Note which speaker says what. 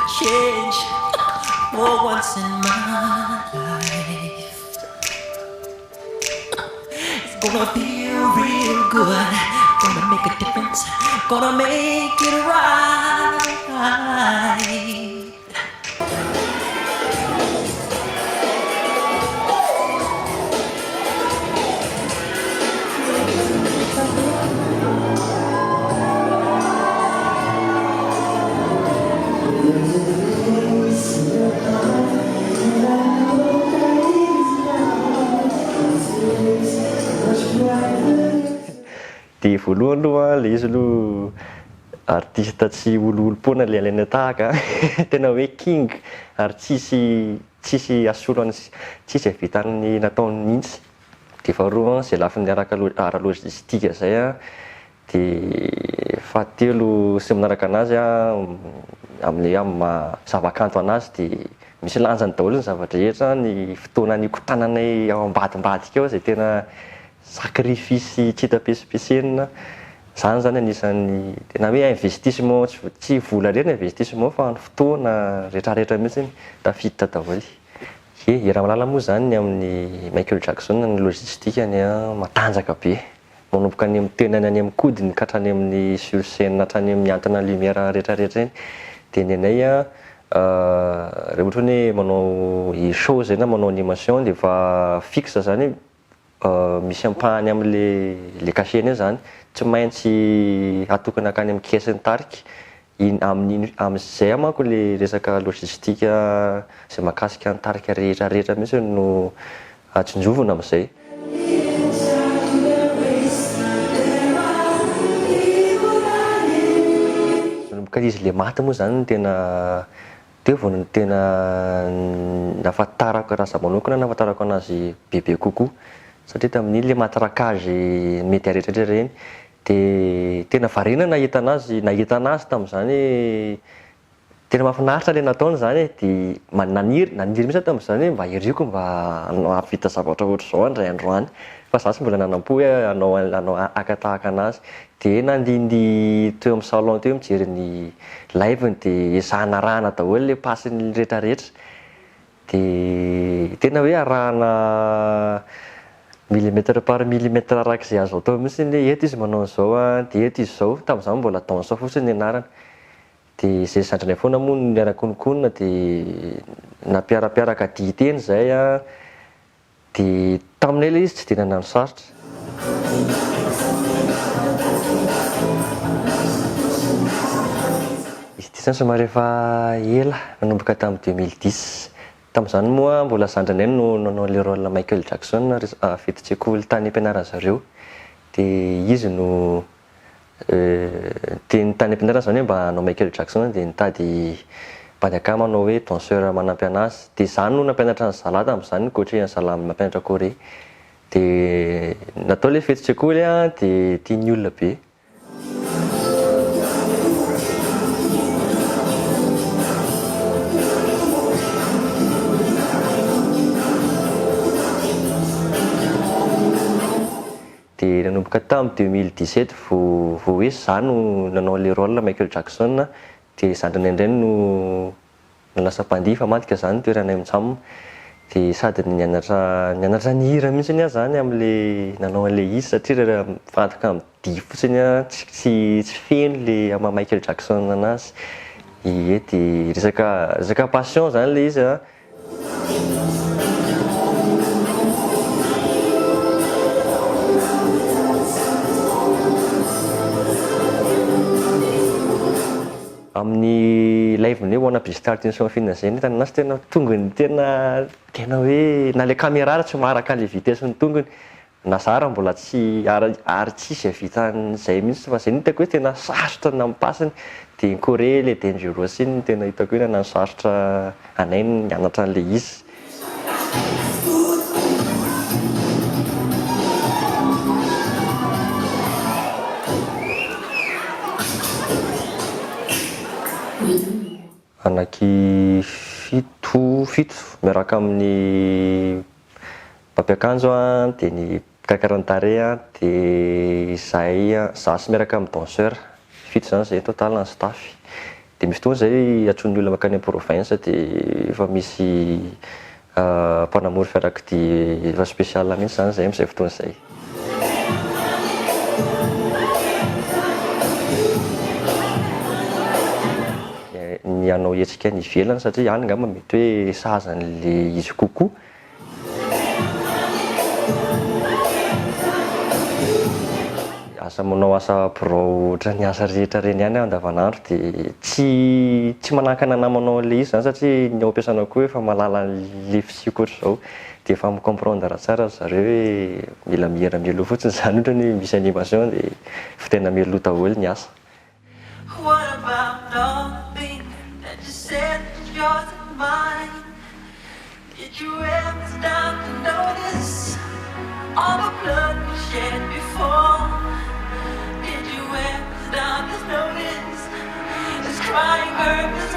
Speaker 1: change for once in my life. It's gonna feel real good. Gonna make a difference. Gonna make it right.
Speaker 2: Dia voalohany aloha le izy aloha artista tsy ololom-poana le alaina tahaka tena hoe king ary tsisy asolo tsisy havitany nataony mihitsy. Dia faharoa zay lafin'ny ara-lojistika zay a, dia fahatelo sy manaraka anazy a amin'le zava-kanto anazy dia misy lanjany daholo ny zavatra rehetra, ny fotoana nikotrananay ao ambadimbadika ao zay tena sakrifisy tsy hita pesipesena. Zany zany anisan'ny tena hoe investissement, tsy vola reny investissement fa ny fotoana rehetrarehetra mihitsy tafiditra daholo. I Ramalala moa zany amin'ny Michael Jackson ny logistikany matanjaka be, manomboka any amin'ny tenany any amin'ny kodiny ka hatrany amin'ny sur scène hatrany amin'ny antana lumière rehetrarehetra eny. Dia ny anay rehefa ohatra hoe manao show zay na manao animation dia efa fixe zany misy ampahany amin'le cachet zany, tsy maintsy atokana akany amin'ny caisse-ny tarika. Amin'izay manko le resaka logistika zay mahakasika ny tarika rehetrarehetra mihitsy no atsinjovina amin'izay. Ka izy le maty moa zany tena teo vao ny tena nahafantarako raha za manokana nahafantarako anazy bebe kokoa, satria tamin'iny le matraquage média rehetrarehetra eny dia tena variana nahita anazy tamin'izany hoe tena mahafinaritra le nataony zany dia naniry mihitsy tamin'izany hoe mba hiriako mba hahavita zavatra ohatr'izao andray androany, fa za tsy mbola nanam-po hoe hanao aka-tahaka anazy. Dia nandindy teo amin'ny salon teo mijery ny live-ny dia ezahana arahana daholo le pasiny rehetrarehetra, dia tena hoe arahana millimètre par millimètre arak'izay azo atao mihitsy hoe eto izy manao an'izao dia eto izy izao. Tamin'izany mbola dansant fotsiny ny anarany. Dia izay zandrinay foana moa no niara-konikonina dia nampiarapiaraka diteny zay dia taminay ilay izy tsy dia nanano sarotra. Izy ity zany somary efa ela, nanomboka tamin'ny 2010. Tamin'izany moa mbola zandrinay no nanao le rôle Michael Jackson fety-tsekoly tany am-pianarana zareo. Dia izy no teny tany am-pianarana zany hoe mba hanao Michael Jackson dia nitady mpady akamy manao hoe danseur manampy anazy. Dia zany no nampianatra ny zalahy tamin'izany, coaché ny zalahy mampianatra Corée. Dia natao le fety-tsekoly dia tian'ny olona be. Dia nanomboka tamin'ny 2017 vao hoe za no nanao le rôle Michael Jackson, dia zandrinay indray no nalasa mpandihy fa madika zany toeranay mijamona. Dia sady nianatra nihira mihitsy zany amin'le nanao an'le izy, satria raha mifantoka amin'ny dihy fotsiny tsy feno le ama Michael Jackson anazy. Ie, dia resaka passion zany le izy amin'ny live-ny hoe Wanna Be Starting Something zay ny tananazy tena tongony tena hoe na le caméra tsy maharaka an'le vitesse-ny tongony na zara mbola tsy ary tsisy havitan'izay mihitsy, fa zay ny hitako hoe tena sarotra nampasiny. Dia ny Corée le Dangerous iny tena hitako hoe nanano sarotra anay nianatra an'le izy. Anaky fito miaraka amin'ny mpampiakanjo dia ny mpikarakara-tare dia zahay sy miaraka amin'ny danseur, fito zany zay total ny staff. Dia misy fotoana izay atsoin'ny olona makany province dia efa misy mpanamory fiarakodia efa spesiala mihitsy zany izay amin'izay fotoana izay. Ny hanao hetsika ny ivelany satria any angamba mety hoe saza an'ilay izy kokoa. Asa manao asa birao ohatran'ny asa rehetra reny ihany andavanandro dia tsy manakana namanao an'ilay izy zany satria ny ao am-piasana koa efa mahalala an'ilay fisiaka ohatr'izao dia efa mi-comprendre tsara zareo hoe mila mihira mialoha fotsiny zany ohatra hoe misy animation dia fa tena mialoha daholo ny asa.
Speaker 1: What about all the things that you said was yours and mine? Did you ever stop to notice all the blood we shed before? Did you ever stop to notice this crying earth is